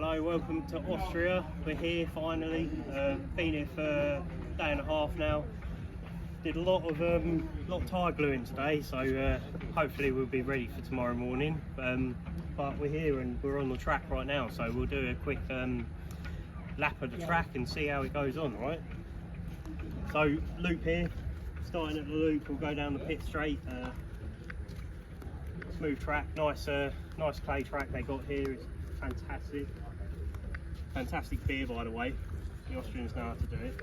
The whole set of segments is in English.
Hello, welcome to Austria. We're here finally. Been here for a day and a half now. Did a lot of tire gluing today, so hopefully we'll be ready for tomorrow morning. But we're here and we're on the track right now, so we'll do a quick lap of the track and see how it goes on, right? So loop here, starting at the loop, we'll go down the pit straight. Smooth track, nice clay track they got here. It's fantastic beer, by the way. The Austrians know how to do it.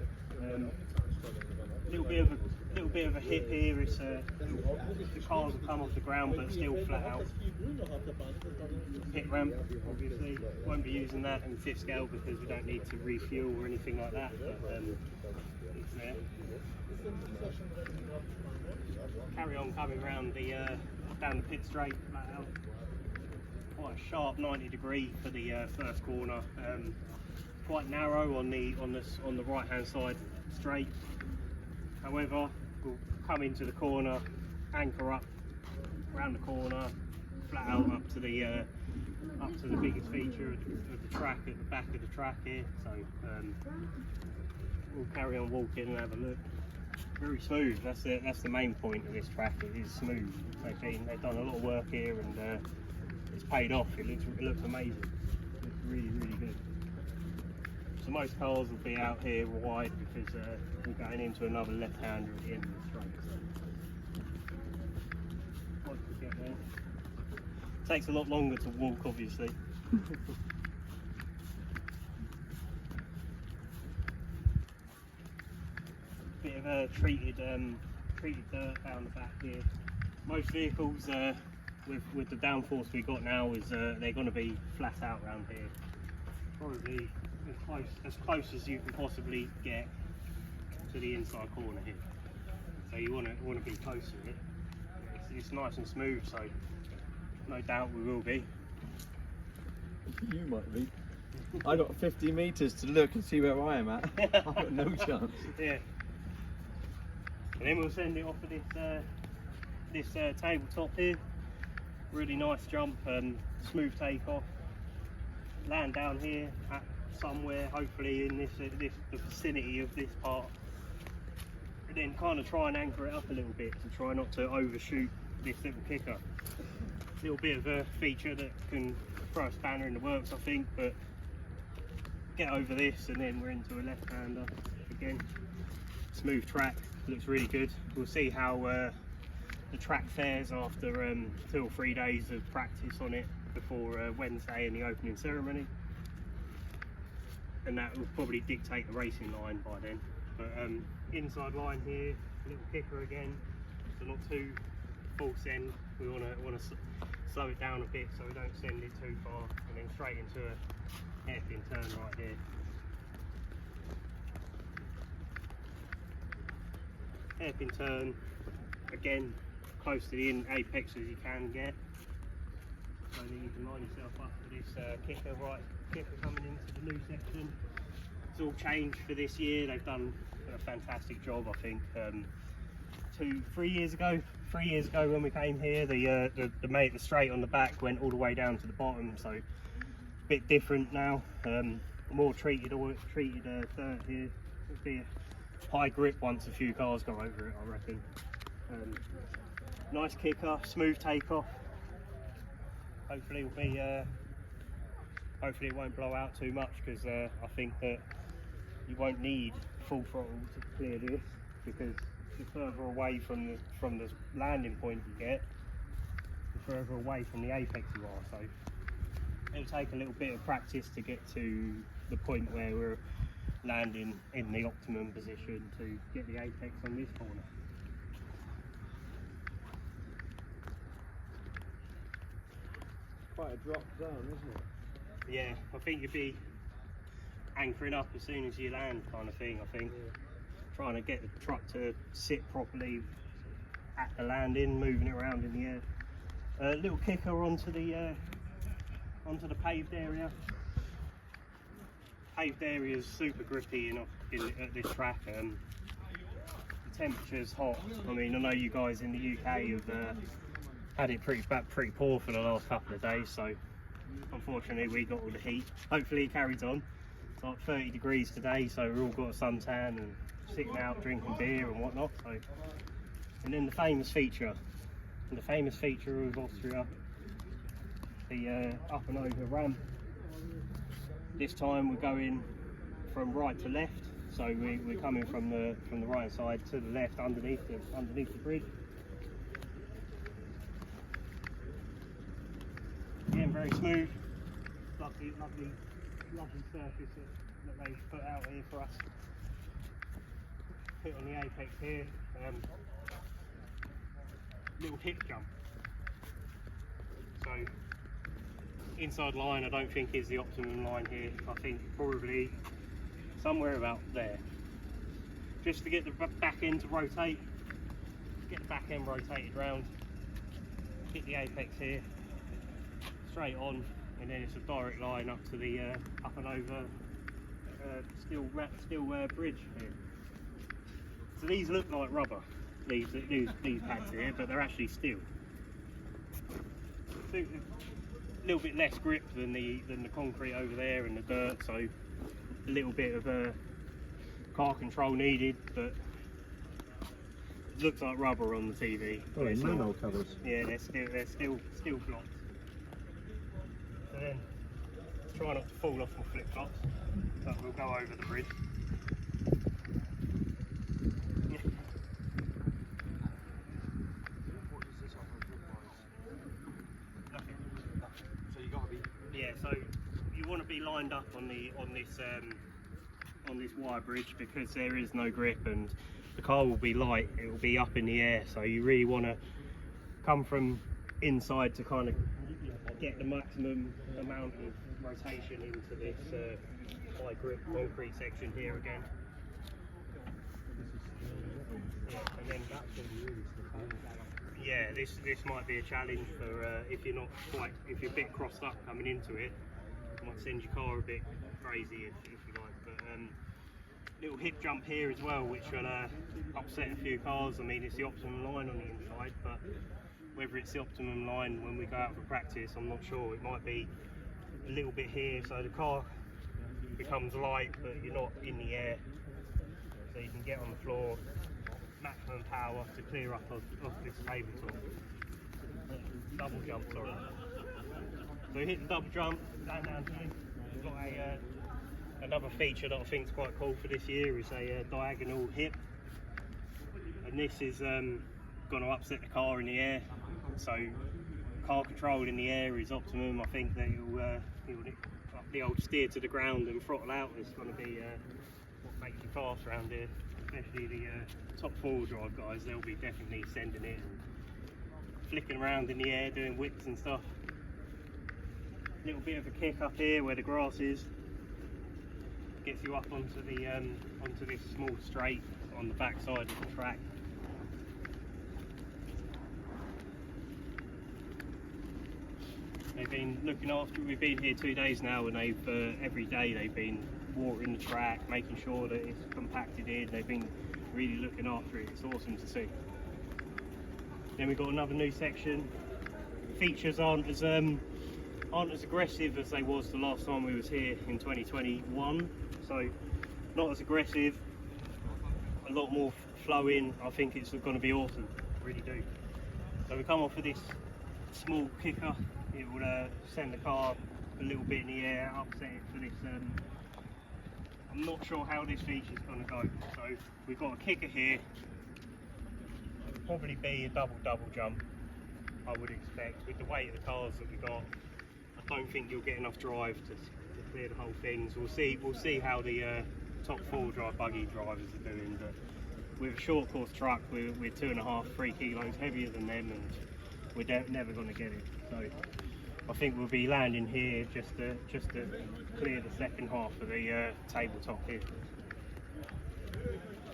Little bit of a hit here. It's the cars will come off the ground, but still flat out. Pit ramp, obviously. Won't be using that in fifth scale because we don't need to refuel or anything like that. But it's there. Carry on coming round down the pit straight, flat out. Quite a sharp 90-degree for the first corner. Quite narrow on the right hand side straight. However, we'll come into the corner, anchor up around the corner, flat out up to the biggest feature of the track at the back of the track here. So we'll carry on walking and have a look. Very smooth. That's the main point of this track. It is smooth. They've done a lot of work here and it's paid off. It looks amazing. It looks really good. So most cars will be out here wide because we're going into another left-hander at the end of the straight. So once we get there, it takes a lot longer to walk, obviously. Bit of a treated dirt down the back here. Most vehicles with the downforce we got now is they're going to be flat out around here. Probably as close as you can possibly get to the inside corner here. So you want to be close to it. It's nice and smooth, so no doubt we will be. You might be. I got 50 metres to look and see where I am at. I've got no chance. Yeah. And then we'll send it off of this tabletop here. Really nice jump, smooth takeoff. Land down here at somewhere, hopefully in the vicinity of this part. And then kind of try and anchor it up a little bit to try not to overshoot this little kicker. Little bit of a feature that can throw a spanner in the works, I think, but get over this and then we're into a left-hander again. Smooth track, looks really good. We'll see how the track fares after 2 or 3 days of practice on it before Wednesday in the opening ceremony, and that will probably dictate the racing line by then. But inside line here, little kicker again, so not too false end. We want to slow it down a bit so we don't send it too far, and then straight into a hairpin turn right here. Hairpin turn again, close to the apex as you can get, so that you can line yourself up for this kicker coming into the new section. It's all changed for this year. They've done a fantastic job, I think. 3 years ago when we came here, the straight on the back went all the way down to the bottom, so it's a bit different now. More treated dirt here. It'll be a high grip once a few cars go over it, I reckon. Nice kicker, smooth takeoff. Hopefully it won't blow out too much, because I think that you won't need full throttle to clear this, because the further away from the landing point you get, the further away from the apex you are. So it'll take a little bit of practice to get to the point where we're landing in the optimum position to get the apex on this corner. Quite a drop down, isn't it? Yeah, I think you'd be anchoring up as soon as you land, kind of thing. I think trying to get the truck to sit properly at the landing, moving it around in the air. Little kicker onto the paved area. Paved area is super grippy at this track. The temperature's hot. I mean, I know you guys in the UK have had it pretty poor for the last couple of days, so unfortunately we got all the heat. Hopefully it carries on. It's like 30 degrees today, so we've all got a suntan and sitting out drinking beer and whatnot. So, and then the famous feature of Austria, the up and over ramp. This time we're going from right to left, so we're coming from the right side to the left underneath the bridge. Again, very smooth, lovely surface that they put out here for us. Hit on the apex here, little hip jump. So inside line I don't think is the optimum line here. I think probably somewhere about there. Just to get the back end to rotate, get the back end rotated round, hit the apex here, straight on, and then it's a direct line up to the up and over steel bridge here. So these look like rubber, these pads here, but they're actually steel. So a little bit less grip than the concrete over there and the dirt, so a little bit of car control needed, but it looks like rubber on the TV. Oh, they're nano covers. Yeah, they're still flops. So then try not to fall off my flip flops, so we'll go over the bridge. Yeah, so you want to be lined up on this wire bridge, because there is no grip and the car will be light, it will be up in the air, so you really want to come from inside to kind of get the maximum amount of rotation into this high grip concrete section here again. Yeah, and then yeah, this might be a challenge for if you're a bit crossed up coming into it. Might send your car a bit crazy if you like. But little hip jump here as well, which will upset a few cars. I mean, it's the optimum line on the inside, but whether it's the optimum line when we go out for practice, I'm not sure. It might be a little bit here, so the car becomes light, but you're not in the air, so you can get on the floor. Maximum power to clear up of this tabletop. Double jump, sorry. So hit the double jump, land down here. We've got another feature that I think is quite cool for this year is a diagonal hip. And this is going to upset the car in the air. So car control in the air is optimum. I think that it'll the old steer to the ground and throttle out is going to be what makes you fast around here. Especially the top four-wheel drive guys, they'll be definitely sending it and flicking around in the air, doing whips and stuff. A little bit of a kick up here where the grass is. Gets you up onto this small straight on the back side of the track. They've been looking after it. We've been here 2 days now, and they've every day they've been watering the track, making sure that it's compacted in. They've been really looking after it. It's awesome to see. Then we've got another new section. Features aren't as aggressive as they was the last time we was here in 2021. So not as aggressive, a lot more flowing. I think it's going to be awesome, I really do. So we come off with this small kicker. It will send the car a little bit in the air, upset it for this. I'm not sure how this feature is going to go. So we've got a kicker here. It'll probably be a double jump, I would expect, with the weight of the cars that we got. I don't think you'll get enough drive to clear the whole thing. So we'll see how the top four-wheel drive buggy drivers are doing. But with a short course truck, we're 2.5–3 kilos heavier than them, and we're never going to get it. So I think we'll be landing here just to clear the second half of the tabletop here.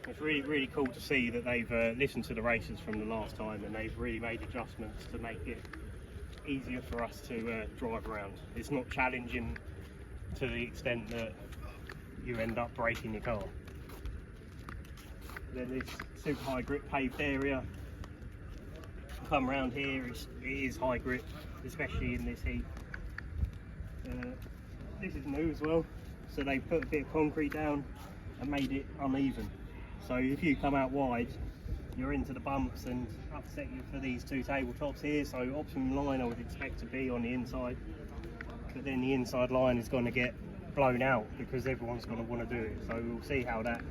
It's really cool to see that they've listened to the racers from the last time, and they've really made adjustments to make it easier for us to drive around. It's not challenging to the extent that you end up breaking your car. Then this super high grip paved area. Come around here, it is high grip, especially in this heat. this is new as well. So they put a bit of concrete down and made it uneven. So if you come out wide, you're into the bumps and upset you for these two tabletops here. So optimum line I would expect to be on the inside, but then the inside line is going to get blown out because everyone's going to want to do it. So we'll see how that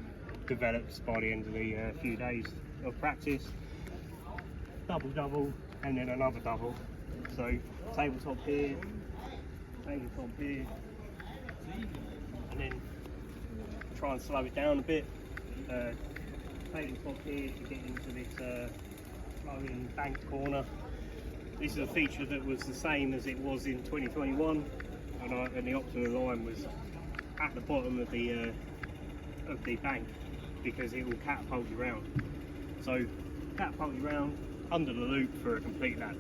develops by the end of the few days of practice. Double, and then another double. So tabletop here, and then try and slow it down a bit. Tabletop here to get into this flowing bank corner. This is a feature that was the same as it was in 2021, and the optimum line was at the bottom of the bank because it will catapult you round. So catapult you round under the loop for a complete lap.